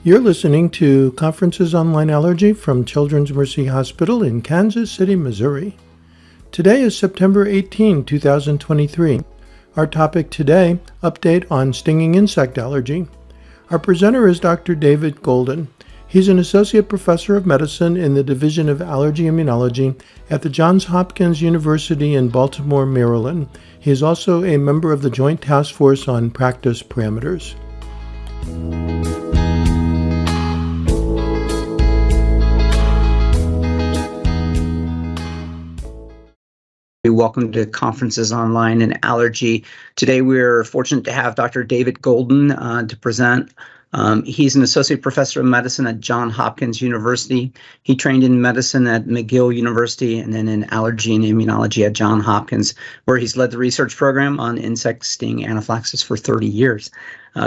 You're listening to Conferences Online Allergy from Children's Mercy Hospital in Kansas City, Missouri. Today is September 18, 2023. Our topic today, update on stinging insect allergy. Our presenter is Dr. David Golden. He's an associate professor of medicine in the Division of Allergy Immunology at the Johns Hopkins University in Baltimore, Maryland. He is also a member of the Joint Task Force on Practice Parameters. Welcome to Conferences Online and Allergy. Today we're fortunate to have Dr. David Golden to present. He's an associate professor of medicine at Johns Hopkins University. He trained in medicine at McGill University and then in allergy and immunology at Johns Hopkins, where he's led the research program on insect sting anaphylaxis for 30 years.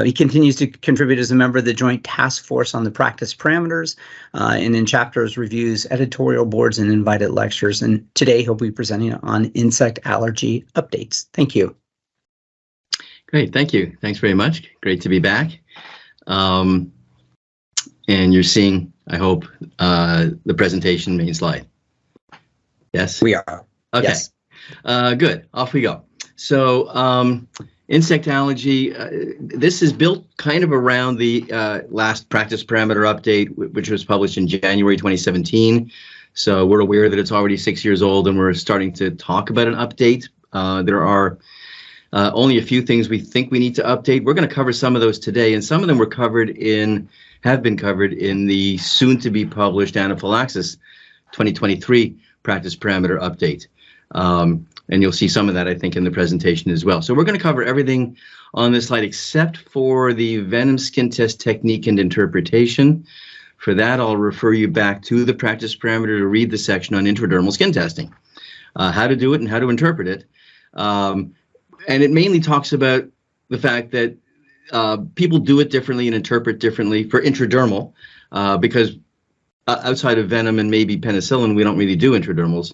He continues to contribute as a member of the Joint Task Force on the Practice Parameters, and in chapters, reviews, editorial boards, and invited lectures. And today he'll be presenting on insect allergy updates. Thank you. Great, thank you. Thanks very much. Great to be back. And you're seeing, I hope, the presentation main slide. Yes? We are. Okay. Yes. Good. Off we go. So, insect allergy, this is built kind of around the last practice parameter update, which was published in January 2017. So we're aware that it's already 6 years old and we're starting to talk about an update. There are only a few things we think we need to update. We're going to cover some of those today, and some of them were have been covered in the soon-to-be published anaphylaxis 2023 practice parameter update. And you'll see some of that, I think, in the presentation as well. So we're going to cover everything on this slide except for the venom skin test technique and interpretation. For that, I'll refer you back to the practice parameter to read the section on intradermal skin testing, how to do it and how to interpret it. And it mainly talks about the fact that people do it differently and interpret differently for intradermal, because outside of venom and maybe penicillin, we don't really do intradermals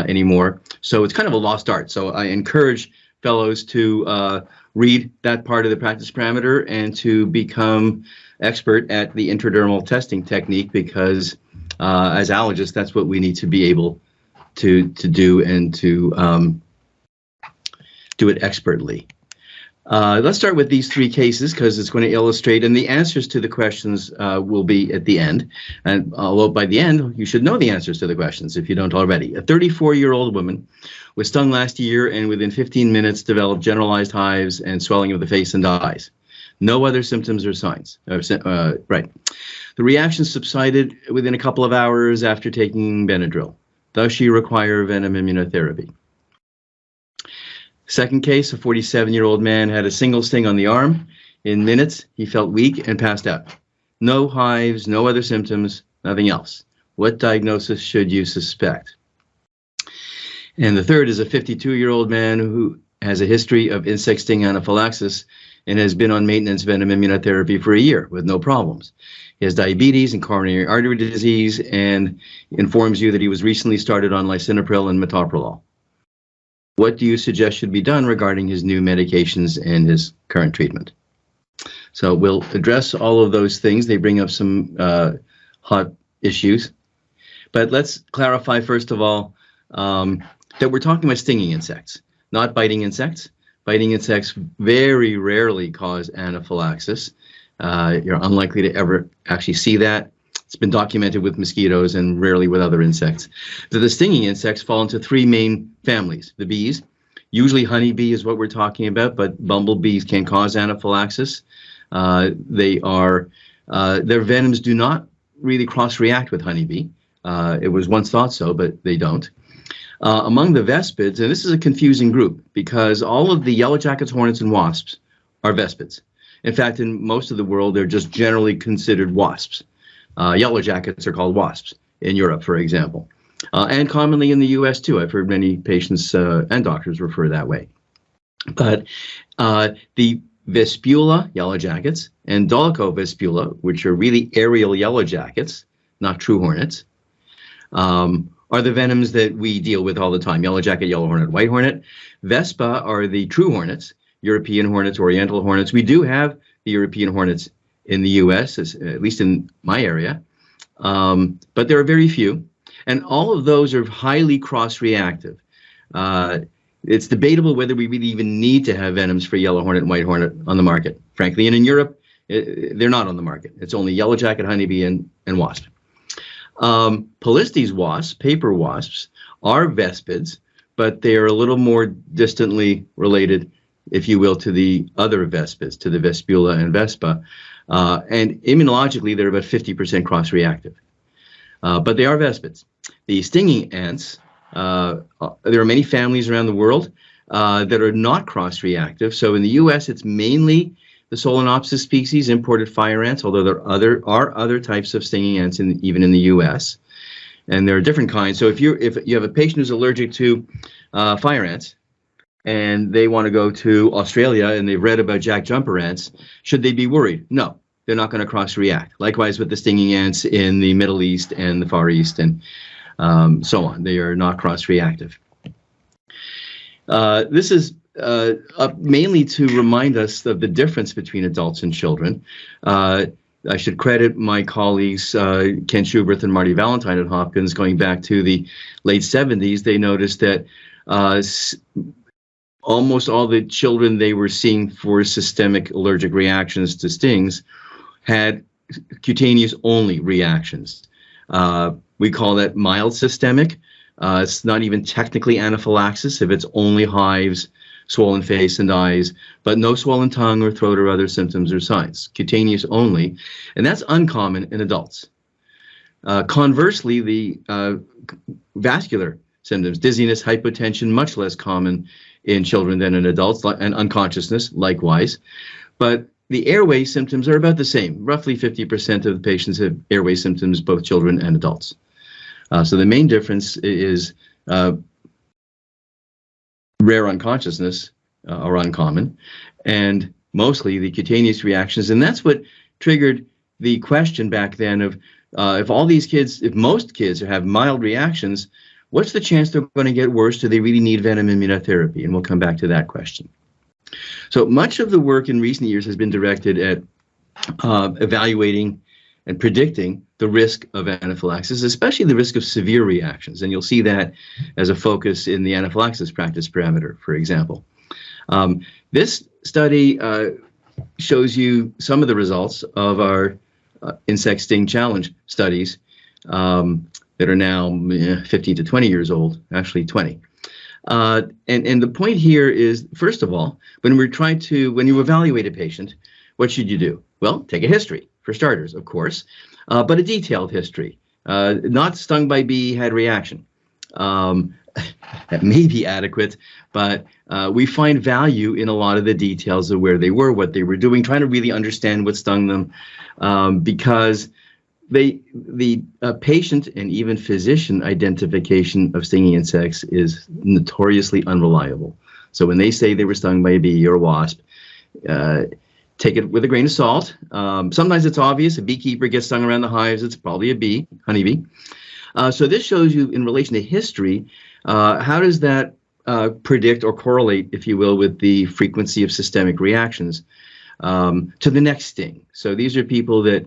anymore. So it's kind of a lost art. So I encourage fellows to read that part of the practice parameter and to become expert at the intradermal testing technique, because as allergists, that's what we need to be able to do and to do it expertly. Let's start with these three cases because it's going to illustrate, and the answers to the questions will be at the end. And although by the end, you should know the answers to the questions if you don't already. A 34-year-old woman was stung last year and within 15 minutes developed generalized hives and swelling of the face and eyes. No other symptoms or signs. Right. The reaction subsided within a couple of hours after taking Benadryl. Does she require venom immunotherapy? Second case, a 47-year-old man had a single sting on the arm. In minutes, he felt weak and passed out. No hives, no other symptoms, nothing else. What diagnosis should you suspect? And the third is a 52-year-old man who has a history of insect sting anaphylaxis and has been on maintenance venom immunotherapy for a year with no problems. He has diabetes and coronary artery disease and informs you that he was recently started on lisinopril and metoprolol. What do you suggest should be done regarding his new medications and his current treatment? So we'll address all of those things. They bring up some hot issues. But let's clarify, first of all, that we're talking about stinging insects, not biting insects. Biting insects very rarely cause anaphylaxis. You're unlikely to ever actually see that. It's been documented with mosquitoes and rarely with other insects. The stinging insects fall into three main families. The bees, usually honeybee is what we're talking about, but bumblebees can cause anaphylaxis. Their venoms do not really cross-react with honeybee. It was once thought so, but they don't. Among the vespids, and this is a confusing group because all of the yellow jackets, hornets, and wasps are vespids. In fact, in most of the world, they're just generally considered wasps. Yellow jackets are called wasps in Europe, for example, and commonly in the U.S. too. I've heard many patients and doctors refer that way. But the Vespula yellow jackets and Dolichovespula, which are really aerial yellow jackets, not true hornets, are the venoms that we deal with all the time. Yellow jacket, yellow hornet, white hornet. Vespa are the true hornets, European hornets, oriental hornets. We do have the European hornets in the U.S., at least in my area, but there are very few. And all of those are highly cross-reactive. It's debatable whether we really even need to have venoms for yellow hornet and white hornet on the market, frankly. And in Europe, they're not on the market. It's only yellow jacket, honeybee, and wasp. Polistes wasps, paper wasps, are vespids, but they are a little more distantly related, if you will, to the other vespids, to the Vespula and Vespa. And immunologically, they're about 50% cross-reactive. But they are vespids. The stinging ants, there are many families around the world that are not cross-reactive. So in the U.S., it's mainly the Solenopsis species, imported fire ants, although there are other types of stinging ants even in the U.S. And there are different kinds. So if you have a patient who's allergic to fire ants and they want to go to Australia and they've read about jack jumper ants, should they be worried? No. They're not going to cross-react. Likewise with the stinging ants in the Middle East and the Far East and so on. They are not cross-reactive. This is mainly to remind us of the difference between adults and children. I should credit my colleagues, Ken Schuberth and Marty Valentine at Hopkins, going back to the late 70s. They noticed that almost all the children they were seeing for systemic allergic reactions to stings had cutaneous only reactions. We call that mild systemic. It's not even technically anaphylaxis if it's only hives, swollen face and eyes, but no swollen tongue or throat or other symptoms or signs. Cutaneous only, and that's uncommon in adults. Conversely, the vascular symptoms, dizziness, hypotension, much less common in children than in adults, and unconsciousness likewise. But the airway symptoms are about the same. Roughly 50% of the patients have airway symptoms, both children and adults. So the main difference is rare unconsciousness are uncommon, and mostly the cutaneous reactions. And that's what triggered the question back then of if all these kids, if most kids have mild reactions, what's the chance they're going to get worse? Do they really need venom immunotherapy? And we'll come back to that question. So much of the work in recent years has been directed at evaluating and predicting the risk of anaphylaxis, especially the risk of severe reactions. And you'll see that as a focus in the anaphylaxis practice parameter, for example. This study shows you some of the results of our insect sting challenge studies that are now 15 to 20 years old, actually 20. And the point here is, first of all, when you evaluate a patient, what should you do? Well, take a history, for starters, of course, but a detailed history. Not stung by bee, had reaction. That may be adequate, but we find value in a lot of the details of where they were, what they were doing, trying to really understand what stung them, because the patient and even physician identification of stinging insects is notoriously unreliable. So when they say they were stung by a bee or a wasp, take it with a grain of salt. Sometimes it's obvious. A beekeeper gets stung around the hives. It's probably a bee, honeybee. So this shows you in relation to history, how does that predict or correlate, if you will, with the frequency of systemic reactions to the next sting. So these are people that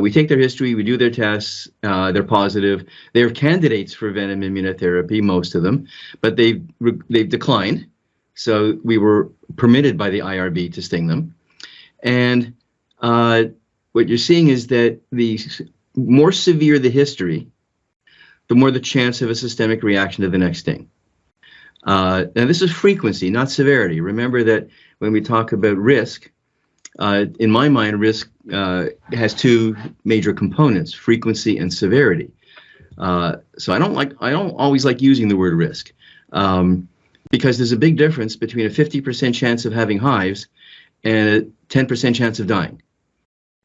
we take their history, we do their tests, they're positive. They're candidates for venom immunotherapy, most of them, but they've declined. So we were permitted by the IRB to sting them. And what you're seeing is that the more severe the history, the more the chance of a systemic reaction to the next sting. Now this is frequency, not severity. Remember that when we talk about risk, in my mind, risk has two major components: frequency and severity. So I don't always like using the word risk, because there's a big difference between a 50% chance of having hives and a 10% chance of dying,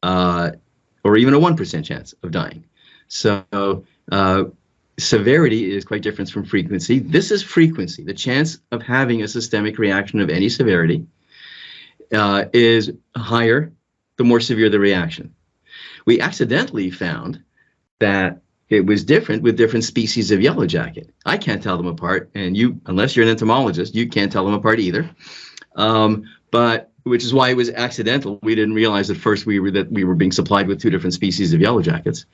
or even a 1% chance of dying. So severity is quite different from frequency. This is frequency. The chance of having a systemic reaction of any severity is higher the more severe the reaction. We accidentally found that it was different with different species of yellow jacket. I can't tell them apart, and you, unless you're an entomologist, you can't tell them apart either. But which is why it was accidental. We didn't realize at first that we were being supplied with two different species of yellow jackets.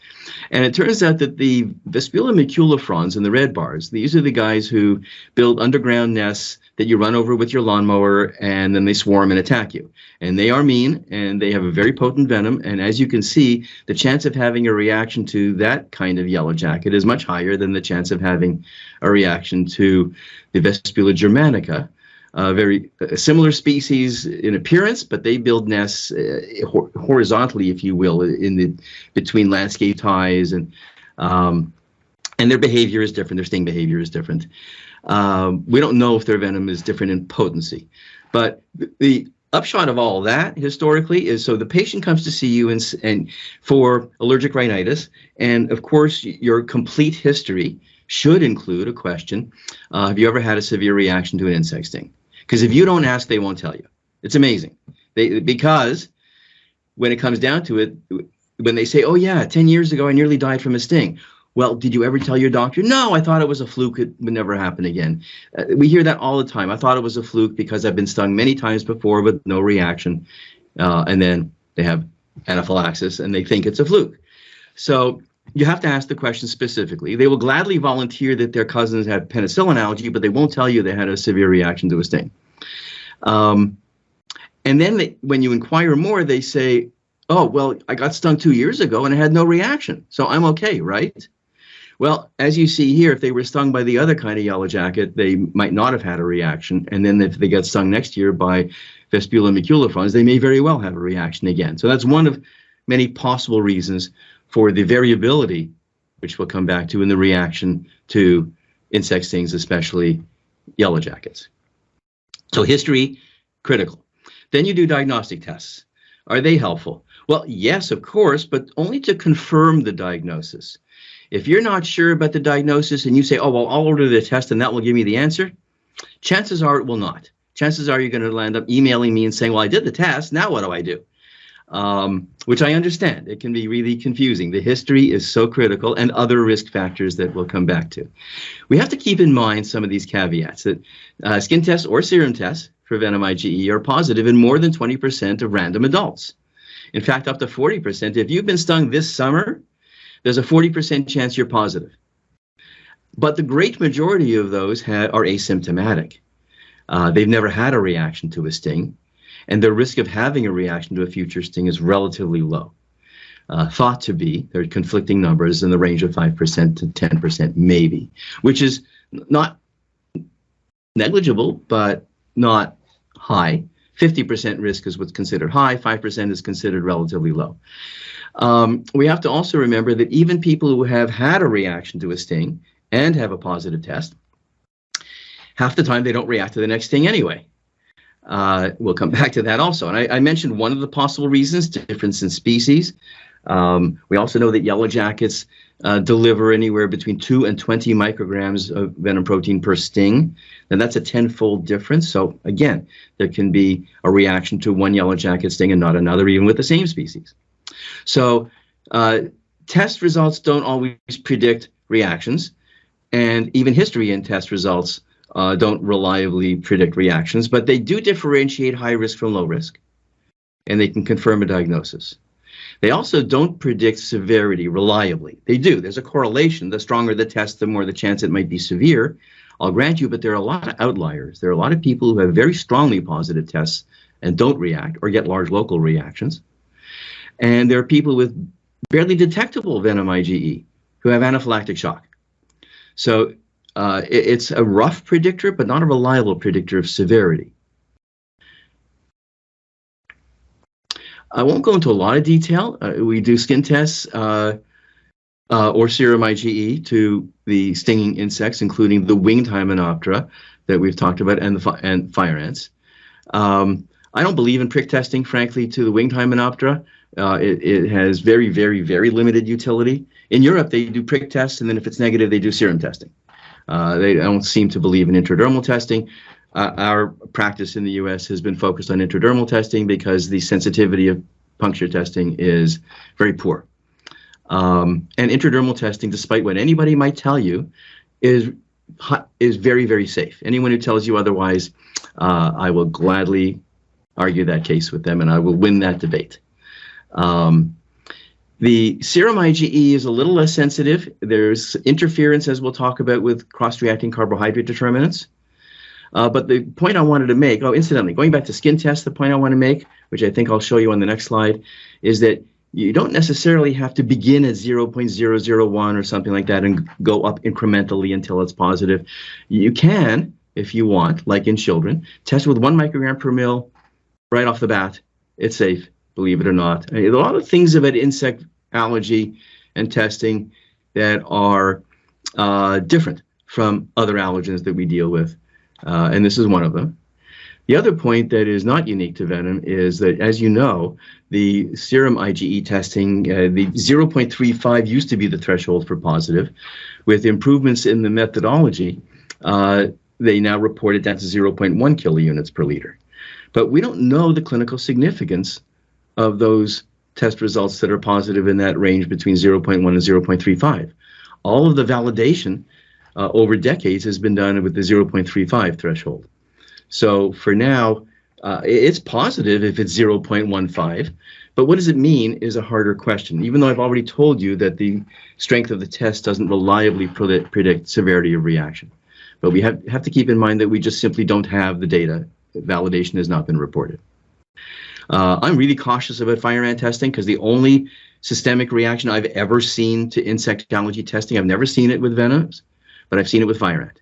And it turns out that the Vespula maculifrons and the red bars, these are the guys who build underground nests that you run over with your lawnmower, and then they swarm and attack you. And they are mean, and they have a very potent venom. And as you can see, the chance of having a reaction to that kind of yellow jacket is much higher than the chance of having a reaction to the Vespula germanica. Very similar species in appearance, but they build nests horizontally, if you will, between landscape ties, and their behavior is different. Their sting behavior is different. We don't know if their venom is different in potency, but the upshot of all that historically is, so the patient comes to see you and for allergic rhinitis, and of course your complete history should include a question: have you ever had a severe reaction to an insect sting? Because if you don't ask, they won't tell you. It's amazing. Because when it comes down to it, when they say, oh yeah, 10 years ago I nearly died from a sting. Well, did you ever tell your doctor? No, I thought it was a fluke. It would never happen again. We hear that all the time. I thought it was a fluke because I've been stung many times before with no reaction. And then they have anaphylaxis and they think it's a fluke. So you have to ask the question specifically. They will gladly volunteer that their cousins had penicillin allergy, but they won't tell you they had a severe reaction to a sting. And then when you inquire more, they say, oh, well, I got stung 2 years ago and I had no reaction, so I'm okay, right? Well, as you see here, if they were stung by the other kind of yellow jacket, they might not have had a reaction. And then if they get stung next year by Vespula maculifrons, they may very well have a reaction again. So that's one of many possible reasons for the variability, which we'll come back to, in the reaction to insect stings, especially yellow jackets. So history, critical. Then you do diagnostic tests. Are they helpful? Well, yes, of course, but only to confirm the diagnosis. If you're not sure about the diagnosis and you say, oh, well, I'll order the test and that will give me the answer, chances are it will not. Chances are you're going to end up emailing me and saying, well, I did the test, now what do I do? Which I understand. It can be really confusing. The history is so critical, and other risk factors that we'll come back to. We have to keep in mind some of these caveats, that skin tests or serum tests for venom IgE are positive in more than 20% of random adults. In fact, up to 40%. If you've been stung this summer, there's a 40% chance you're positive. But the great majority of those are asymptomatic. They've never had a reaction to a sting, and the risk of having a reaction to a future sting is relatively low. Thought to be, there are conflicting numbers in the range of 5% to 10% maybe, which is not negligible, but not high. 50% risk is what's considered high, 5% is considered relatively low. We have to also remember that even people who have had a reaction to a sting and have a positive test, half the time they don't react to the next sting anyway. We'll come back to that also. And I mentioned one of the possible reasons, difference in species. We also know that yellow jackets deliver anywhere between 2 and 20 micrograms of venom protein per sting. And that's a 10-fold difference. So again, there can be a reaction to one yellow jacket sting and not another, even with the same species. So test results don't always predict reactions, and even history and test results don't reliably predict reactions, but they do differentiate high risk from low risk, and they can confirm a diagnosis. They also don't predict severity reliably. They do. There's a correlation. The stronger the test, the more the chance it might be severe. I'll grant you, but there are a lot of outliers. There are a lot of people who have very strongly positive tests and don't react or get large local reactions. And there are people with barely detectable venom IgE who have anaphylactic shock. So it's a rough predictor, but not a reliable predictor of severity. I won't go into a lot of detail. We do skin tests or serum IgE to the stinging insects, including the winged Hymenoptera that we've talked about, and fire ants. I don't believe in prick testing, frankly, to the winged Hymenoptera. It has very, very, very limited utility. In Europe, they do prick tests, and then if it's negative, they do serum testing. They don't seem to believe in intradermal testing. Our practice in the U.S. has been focused on intradermal testing because the sensitivity of puncture testing is very poor. And intradermal testing, despite what anybody might tell you, is very, very safe. Anyone who tells you otherwise, I will gladly argue that case with them, and I will win that debate. The serum IgE is a little less sensitive. There's interference, as we'll talk about, with cross-reacting carbohydrate determinants. But the point I wanted to make, incidentally, going back to skin tests, the point I want to make, which I think I'll show you on the next slide, is that you don't necessarily have to begin at 0.001 or something like that and go up incrementally until it's positive. You can, if you want, like in children, test with 1 microgram per mil right off the bat. It's safe, believe it or not. There are a lot of things about insect allergy and testing that are different from other allergens that we deal with, and this is one of them. The other point that is not unique to venom is that, as you know, the serum IgE testing, the 0.35 used to be the threshold for positive. With improvements in the methodology, they now report it down to 0.1 kilounits per liter. But we don't know the clinical significance of those test results that are positive in that range between 0.1 and 0.35. All of the validation over decades has been done with the 0.35 threshold. So for now, it's positive if it's 0.15, but what does it mean is a harder question, even though I've already told you that the strength of the test doesn't reliably predict severity of reaction. But we have to keep in mind that we just simply don't have the data. Validation has not been reported. I'm really cautious about fire ant testing because the only systemic reaction I've ever seen to insect allergy testing, I've never seen it with venoms, but I've seen it with fire ant.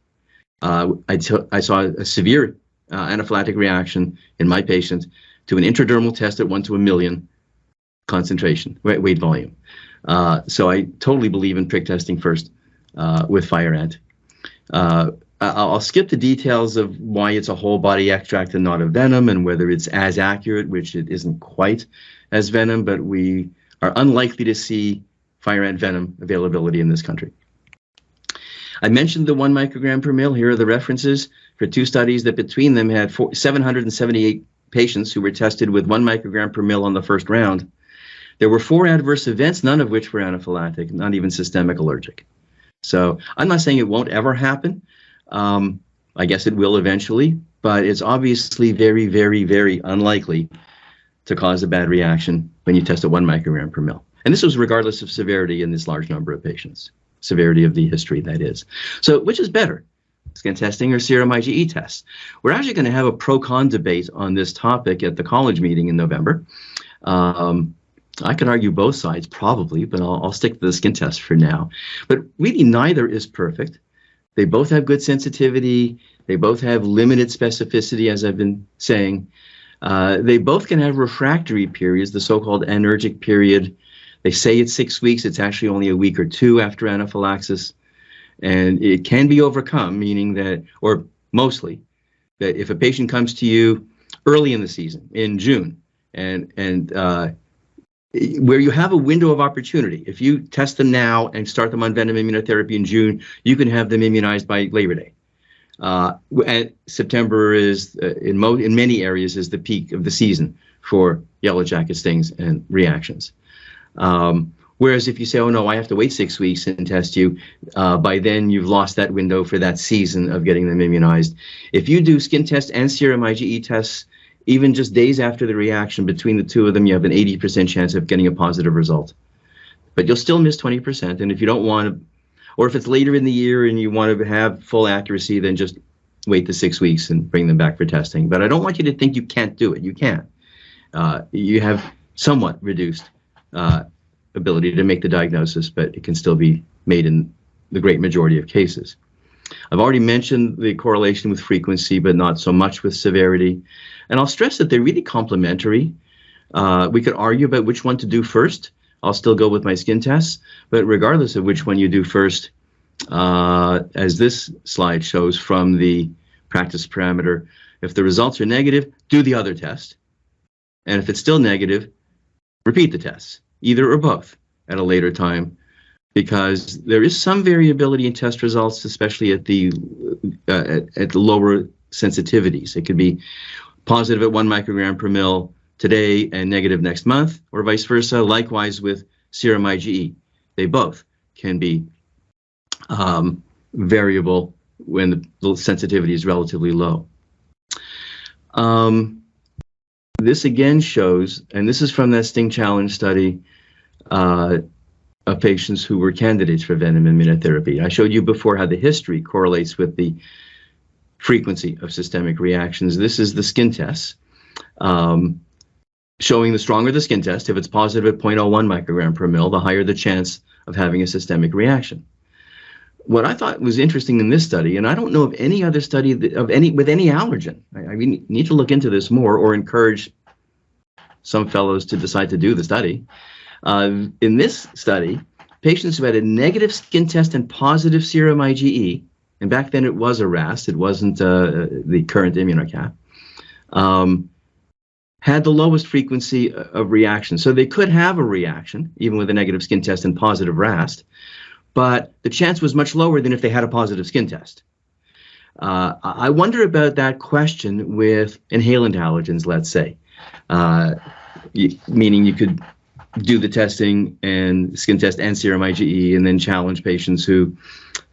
I saw a severe anaphylactic reaction in my patient to an intradermal test at 1 to 1,000,000 concentration, weight volume. So I totally believe in prick testing first with fire ant. I'll skip the details of why it's a whole body extract and not a venom, and whether it's as accurate, which it isn't quite as venom, but we are unlikely to see fire ant venom availability in this country. I mentioned the 1 microgram per mil. Here are the references for 2 studies that between them had 778 patients who were tested with 1 microgram per mil on the first round. There were 4 adverse events, none of which were anaphylactic, not even systemic allergic. So I'm not saying it won't ever happen. I guess it will eventually, but it's obviously very, very, very unlikely to cause a bad reaction when you test at 1 microgram per mil. And this was regardless of severity in this large number of patients. Severity of the history, that is. So which is better, skin testing or serum IgE tests? We're actually going to have a pro-con debate on this topic at the college meeting in November. I could argue both sides probably, but I'll stick to the skin test for now. But really neither is perfect. They both have good sensitivity. They both have limited specificity, as I've been saying. They both can have refractory periods, the so-called anergic period. They say it's 6 weeks. It's actually only a week or 2 after anaphylaxis. And it can be overcome, meaning that, or mostly, that if a patient comes to you early in the season, in June, and where you have a window of opportunity, if you test them now and start them on venom immunotherapy in June, you can have them immunized by Labor Day. And September is, in many areas, is the peak of the season for yellow jacket stings and reactions. Whereas if you say, oh no, I have to wait 6 weeks and test you, by then you've lost that window for that season of getting them immunized. If you do skin test and serum IgE tests, even just days after the reaction, between the 2 of them, you have an 80% chance of getting a positive result. But you'll still miss 20%. And if you don't want to, or if it's later in the year and you want to have full accuracy, then just wait the 6 weeks and bring them back for testing. But I don't want you to think you can't do it. You can. You have somewhat reduced ability to make the diagnosis, but it can still be made in the great majority of cases. I've already mentioned the correlation with frequency, but not so much with severity. And I'll stress that they're really complementary. We could argue about which one to do first. I'll still go with my skin tests, but regardless of which one you do first, as this slide shows from the practice parameter, if the results are negative, do the other test. And if it's still negative, repeat the tests, either or both, at a later time, because there is some variability in test results, especially at the lower sensitivities. It could be positive at 1 microgram per mil today and negative next month, or vice versa. Likewise with serum IgE, they both can be variable when the sensitivity is relatively low. this again shows, and this is from that Sting Challenge study of patients who were candidates for venom immunotherapy. I showed you before how the history correlates with the frequency of systemic reactions. This is the skin test, showing the stronger the skin test, if it's positive at 0.01 microgram per mil, the higher the chance of having a systemic reaction. What I thought was interesting in this study, and I don't know of any other study with any allergen. I need to look into this more, or encourage some fellows to decide to do the study. In this study, patients who had a negative skin test and positive serum IgE, and back then it was a RAS, it wasn't the current Immunocap, had the lowest frequency of reaction. So they could have a reaction, even with a negative skin test and positive RAS, but the chance was much lower than if they had a positive skin test. I wonder about that question with inhalant allergens, let's say, meaning you could do the testing and skin test and serum IgE, and then challenge patients who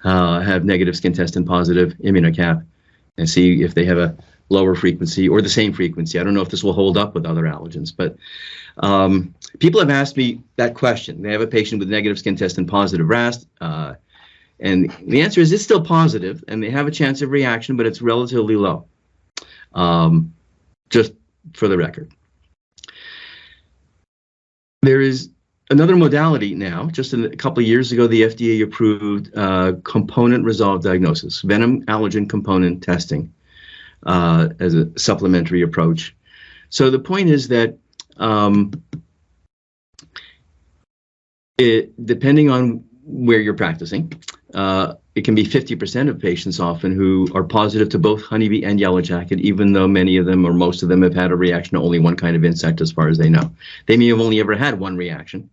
have negative skin test and positive Immunocap, and see if they have a lower frequency or the same frequency. I don't know if this will hold up with other allergens, but people have asked me that question. They have a patient with negative skin test and positive RAS, and the answer is it's still positive, and they have a chance of reaction, but it's relatively low, just for the record. There is another modality now. Just a couple of years ago, the FDA approved component resolved diagnosis, venom allergen component testing, as a supplementary approach. So the point is that depending on where you're practicing, it can be 50% of patients often who are positive to both honeybee and yellow jacket, even though many of them or most of them have had a reaction to only one kind of insect as far as they know. They may have only ever had one reaction,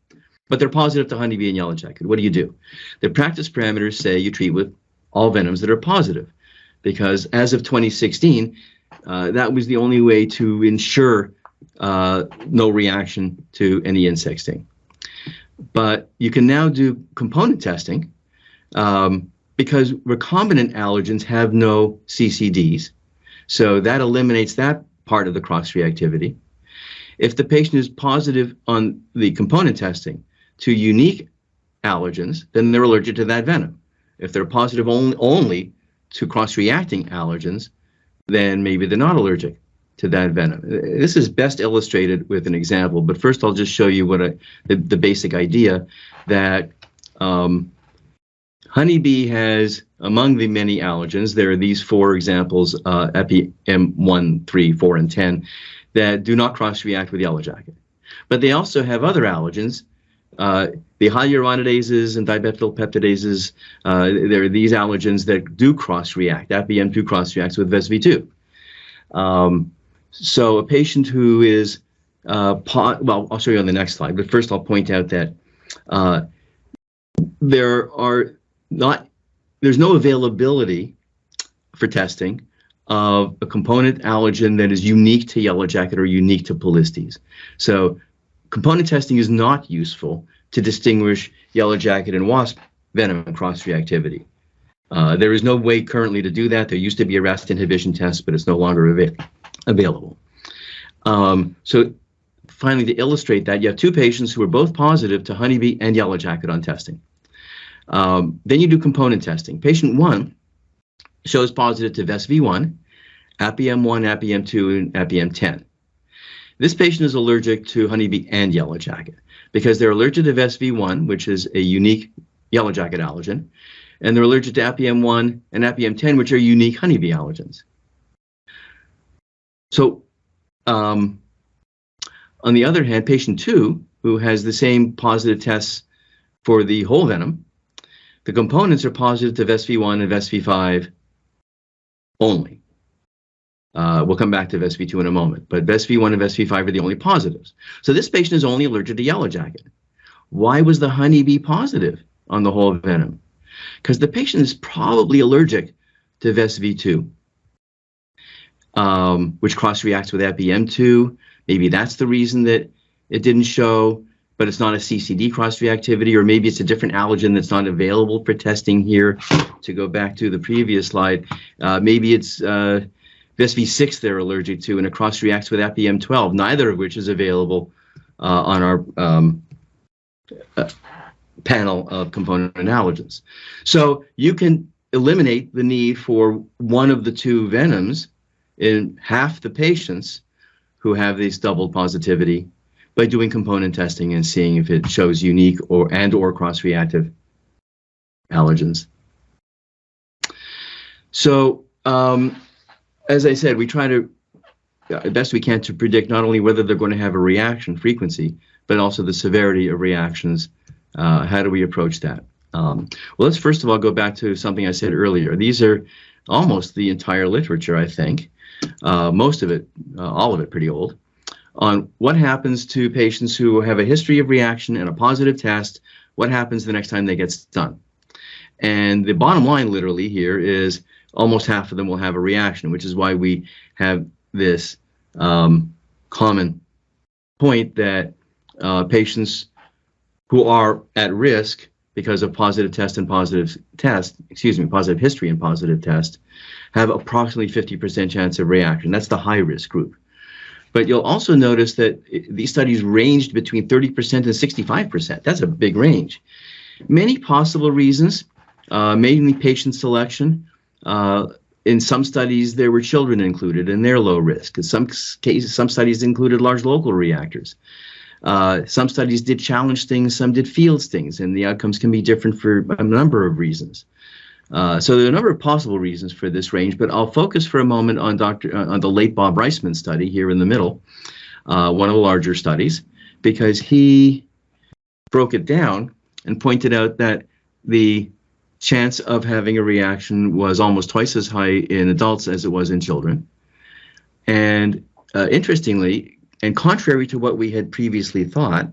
but they're positive to honeybee and yellow jacket. What do? The practice parameters say you treat with all venoms that are positive, because as of 2016, that was the only way to ensure no reaction to any insect sting. But you can now do component testing because recombinant allergens have no CCDs. So that eliminates that part of the cross-reactivity. If the patient is positive on the component testing to unique allergens, then they're allergic to that venom. If they're positive only to cross-reacting allergens, then maybe they're not allergic to that venom. This is best illustrated with an example, but first I'll just show you what the basic idea that honeybee has, among the many allergens, there are these four examples, Epi M1, 3, 4, and 10, that do not cross-react with yellow jacket. But they also have other allergens, the hyaluronidases and dibetylpeptidases. There are these allergens that do cross-react. Epi M2 cross-reacts with VESV2. So a patient who is, well, I'll show you on the next slide, but first I'll point out that there's no availability for testing of a component allergen that is unique to yellow jacket or unique to Polistes. So component testing is not useful to distinguish yellow jacket and wasp venom cross-reactivity. There is no way currently to do that. There used to be a RAS inhibition test, but it's no longer available. So finally, to illustrate that, you have two patients who are both positive to honeybee and yellow jacket on testing. Then you do component testing. Patient 1 shows positive to VESV1, APM1, APM2, and APM10. This patient is allergic to honeybee and yellow jacket because they're allergic to VESV1, which is a unique yellow jacket allergen, and they're allergic to APM1 and APM10, which are unique honeybee allergens. So on the other hand, patient 2, who has the same positive tests for the whole venom, the components are positive to VESV1 and VESV5 only. We'll come back to VESV2 in a moment, but VESV1 and VESV5 are the only positives. So this patient is only allergic to yellow jacket. Why was the honeybee positive on the whole venom? Because the patient is probably allergic to VESV2, which cross-reacts with APM2. Maybe that's the reason that it didn't show, but it's not a CCD cross-reactivity, or maybe it's a different allergen that's not available for testing here. To go back to the previous slide, maybe it's VSV6 they're allergic to, and it cross-reacts with APM12, neither of which is available on our panel of component allergens. So you can eliminate the need for one of the two venoms in half the patients who have this double positivity by doing component testing and seeing if it shows unique or cross-reactive allergens. So as I said, we try to, the best we can, to predict not only whether they're going to have a reaction frequency, but also the severity of reactions. How do we approach that? Well, let's first of all go back to something I said earlier. These are almost the entire literature, I think, most of it, all of it pretty old, on what happens to patients who have a history of reaction and a positive test, what happens the next time they get stung. And the bottom line literally here is almost half of them will have a reaction, which is why we have this common point that patients who are at risk because of positive history and positive test, have approximately 50% chance of reaction. That's the high risk group. But you'll also notice that these studies ranged between 30% and 65%. That's a big range. Many possible reasons, mainly patient selection. In some studies, there were children included, and they're low risk. In some cases, some studies included large local reactors. Some studies did challenge stings, some did field stings, and the outcomes can be different for a number of reasons. So there are a number of possible reasons for this range, but I'll focus for a moment on the late Bob Reisman study here in the middle, one of the larger studies, because he broke it down and pointed out that the chance of having a reaction was almost twice as high in adults as it was in children. And interestingly, and contrary to what we had previously thought,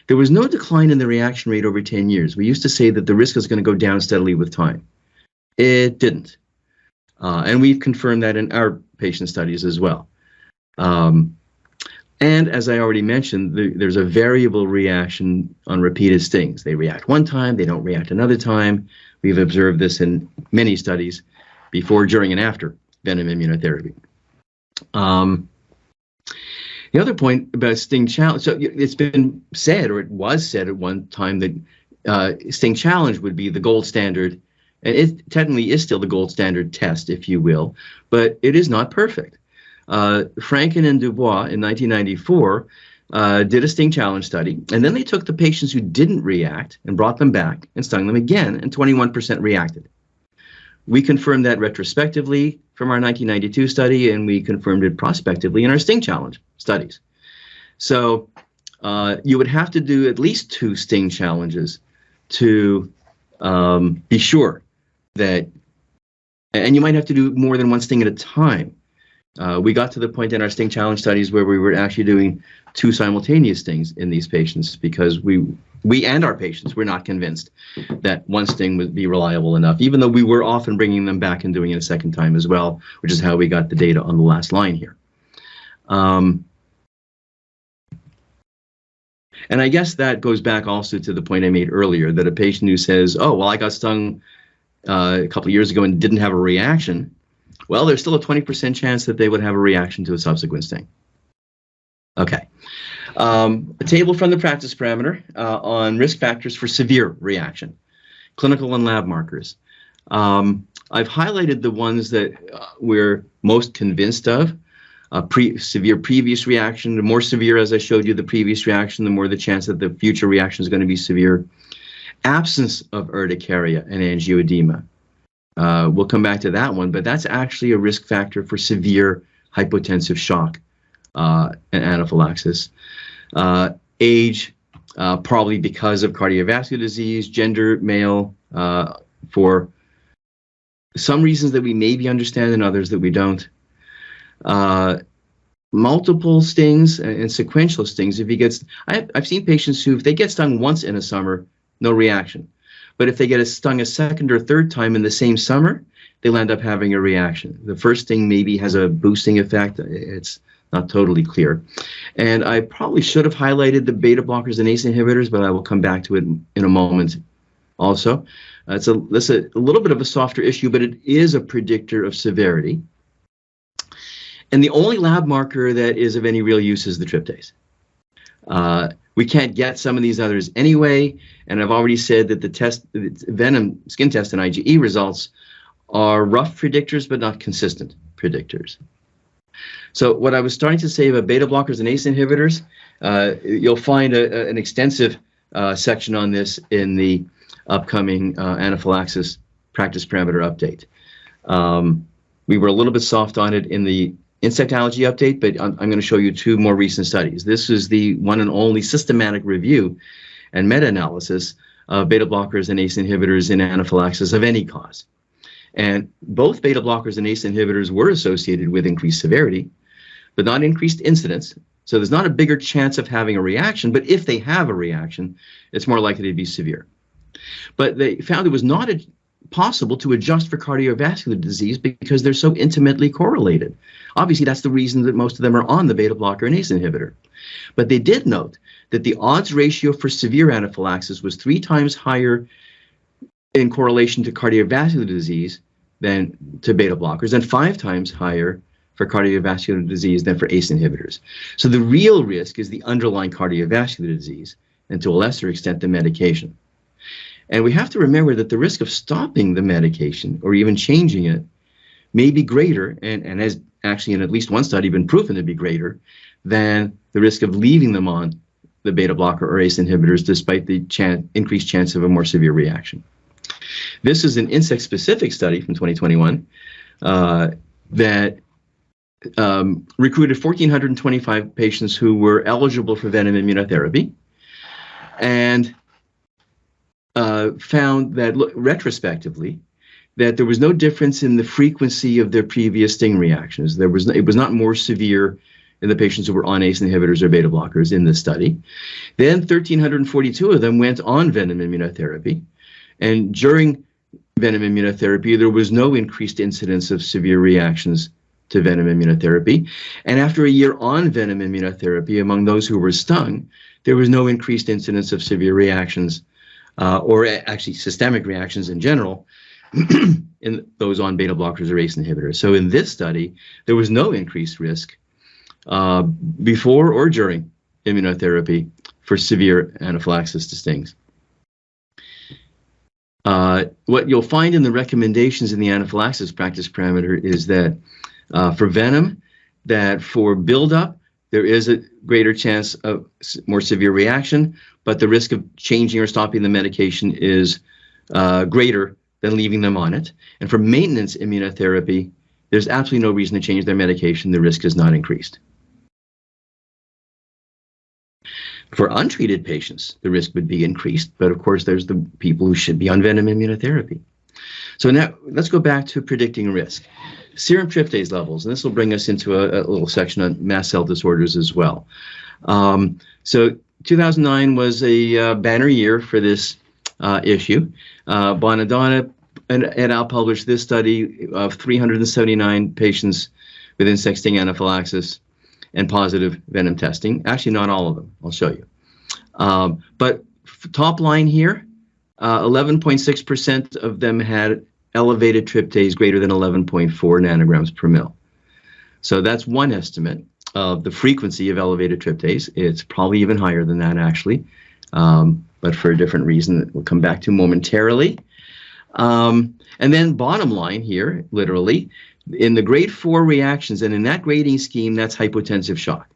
there was no decline in the reaction rate over 10 years. We used to say that the risk is going to go down steadily with time. It didn't. And we've confirmed that in our patient studies as well. And as I already mentioned, there's a variable reaction on repeated stings. They react one time, they don't react another time. We've observed this in many studies before, during, and after venom immunotherapy. The other point about sting challenge, so it's been said, or it was said at one time, that sting challenge would be the gold standard, and it technically is still the gold standard test, if you will, but it is not perfect. Franken and Dubois in 1994 did a sting challenge study, and then they took the patients who didn't react and brought them back and stung them again, and 21% reacted. We confirmed that retrospectively from our 1992 study, and we confirmed it prospectively in our sting challenge studies. So you would have to do at least 2 sting challenges to be sure that, and you might have to do more than 1 sting at a time. We got to the point in our sting challenge studies where we were actually doing 2 simultaneous stings in these patients, because we and our patients were not convinced that 1 sting would be reliable enough, even though we were often bringing them back and doing it a second time as well, which is how we got the data on the last line here. And I guess that goes back also to the point I made earlier, that a patient who says, oh, well, I got stung a couple of years ago and didn't have a reaction, well, there's still a 20% chance that they would have a reaction to a subsequent sting. Okay. A table from the practice parameter on risk factors for severe reaction, clinical and lab markers. I've highlighted the ones that we're most convinced of. Severe previous reaction, the more severe, as I showed you, the previous reaction, the more the chance that the future reaction is going to be severe. Absence of urticaria and angioedema. We'll come back to that one, but that's actually a risk factor for severe hypotensive shock and anaphylaxis. Age, probably because of cardiovascular disease, gender, male, for some reasons that we maybe understand and others that we don't. Multiple stings and sequential stings. If he gets, I've seen patients who, if they get stung once in a summer, no reaction. But if they get stung a second or third time in the same summer, they'll end up having a reaction. The first sting maybe has a boosting effect. It's not totally clear. And I probably should have highlighted the beta blockers and ACE inhibitors, but I will come back to it in a moment also. That's a little bit of a softer issue, but it is a predictor of severity. And the only lab marker that is of any real use is the tryptase. We can't get some of these others anyway, and I've already said that the venom skin test and IgE results are rough predictors, but not consistent predictors. So what I was starting to say about beta blockers and ACE inhibitors, you'll find an extensive section on this in the upcoming anaphylaxis practice parameter update. We were a little bit soft on it in the insect allergy update, but I'm going to show you two more recent studies. This is the one and only systematic review and meta-analysis of beta blockers and ACE inhibitors in anaphylaxis of any cause. And both beta blockers and ACE inhibitors were associated with increased severity, but not increased incidence. So there's not a bigger chance of having a reaction, but if they have a reaction, it's more likely to be severe. But they found it was not possible to adjust for cardiovascular disease because they're so intimately correlated. Obviously, that's the reason that most of them are on the beta blocker and ACE inhibitor. But they did note that the odds ratio for severe anaphylaxis was 3 times higher in correlation to cardiovascular disease than to beta blockers, and 5 times higher for cardiovascular disease than for ACE inhibitors. So the real risk is the underlying cardiovascular disease, and to a lesser extent, the medication. And we have to remember that the risk of stopping the medication or even changing it may be greater, and has actually in at least one study been proven to be greater, than the risk of leaving them on the beta blocker or ACE inhibitors despite the increased chance of a more severe reaction. This is an insect-specific study from 2021 that recruited 1,425 patients who were eligible for venom immunotherapy, and found that, retrospectively, that there was no difference in the frequency of their previous sting reactions. It was not more severe in the patients who were on ACE inhibitors or beta blockers in this study. Then 1,342 of them went on venom immunotherapy, and during venom immunotherapy, there was no increased incidence of severe reactions to venom immunotherapy. And after a year on venom immunotherapy, among those who were stung, there was no increased incidence of severe reactions, or actually systemic reactions in general, in those on beta blockers or ACE inhibitors. So in this study, there was no increased risk before or during immunotherapy for severe anaphylaxis to stings. What you'll find in the recommendations in the anaphylaxis practice parameter is that for venom, that for buildup, there is a greater chance of more severe reaction, but the risk of changing or stopping the medication is greater than leaving them on it. And for maintenance immunotherapy, there's absolutely no reason to change their medication. The risk is not increased. For untreated patients, the risk would be increased, but of course, there's the people who should be on venom immunotherapy. So now let's go back to predicting risk. Serum tryptase levels, and this will bring us into a little section on mast cell disorders as well. So 2009 was a banner year for this issue. Bonadonna et al. Published this study of 379 patients with insect sting anaphylaxis and positive venom testing. Actually, not all of them. I'll show you. But top line here, 11.6% of them had elevated tryptase greater than 11.4 nanograms per mil. So that's one estimate of the frequency of elevated tryptase. It's probably even higher than that, actually, but for a different reason that we'll come back to momentarily. And then bottom line here, literally, in the grade 4 reactions, and in that grading scheme, that's hypotensive shock.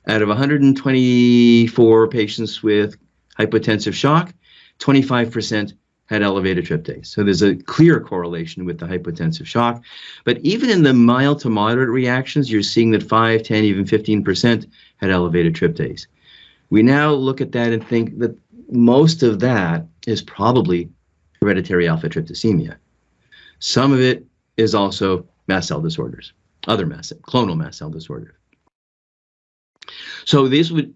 Out of 124 patients with hypotensive shock, 25% had elevated tryptase. So there's a clear correlation with the hypotensive shock. But even in the mild to moderate reactions, you're seeing that 5, 10, even 15% had elevated tryptase. We now look at that and think that most of that is probably hereditary alpha-tryptosemia. Some of it is also mast cell disorders, other clonal mast cell disorders. So this would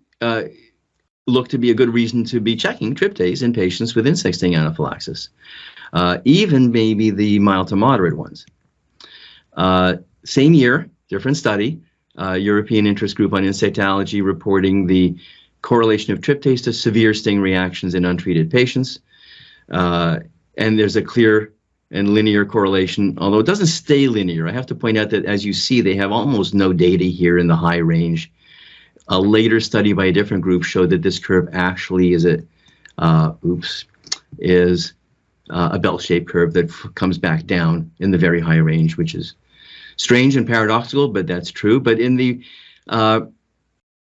look to be a good reason to be checking tryptase in patients with insect sting anaphylaxis, even maybe the mild to moderate ones. Same year, different study, European Interest Group on Insect Allergy reporting the correlation of tryptase to severe sting reactions in untreated patients. And there's a clear and linear correlation, although it doesn't stay linear. I have to point out that, as you see, they have almost no data here in the high range. A later study by a different group showed that this curve actually is a bell-shaped curve that comes back down in the very high range, which is strange and paradoxical, but that's true. But in the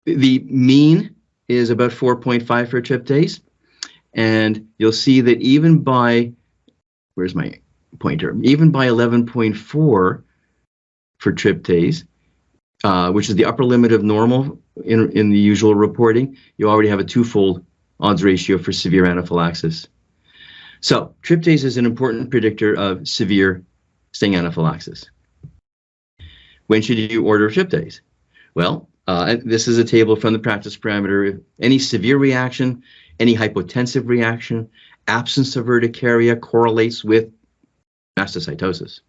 mean is about 4.5 for tryptase, and you'll see that even by, where's my pointer? Even by 11.4 for tryptase, which is the upper limit of normal in the usual reporting, you already have a twofold odds ratio for severe anaphylaxis. So tryptase is an important predictor of severe sting anaphylaxis. When should you order tryptase? Well, this is a table from the practice parameter. Any severe reaction, any hypotensive reaction, absence of urticaria correlates with mastocytosis.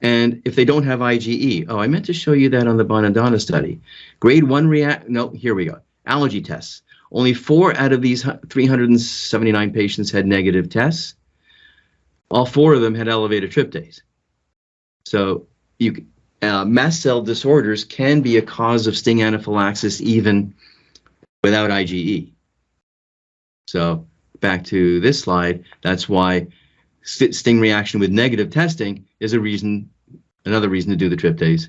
And if they don't have IgE, I meant to show you that on the Bonadonna study. Grade 1 here we go. Allergy tests. Only 4 out of these 379 patients had negative tests. All 4 of them had elevated tryptase. So mast cell disorders can be a cause of sting anaphylaxis even without IgE. So back to this slide, that's why sting reaction with negative testing is another reason to do the tryptase.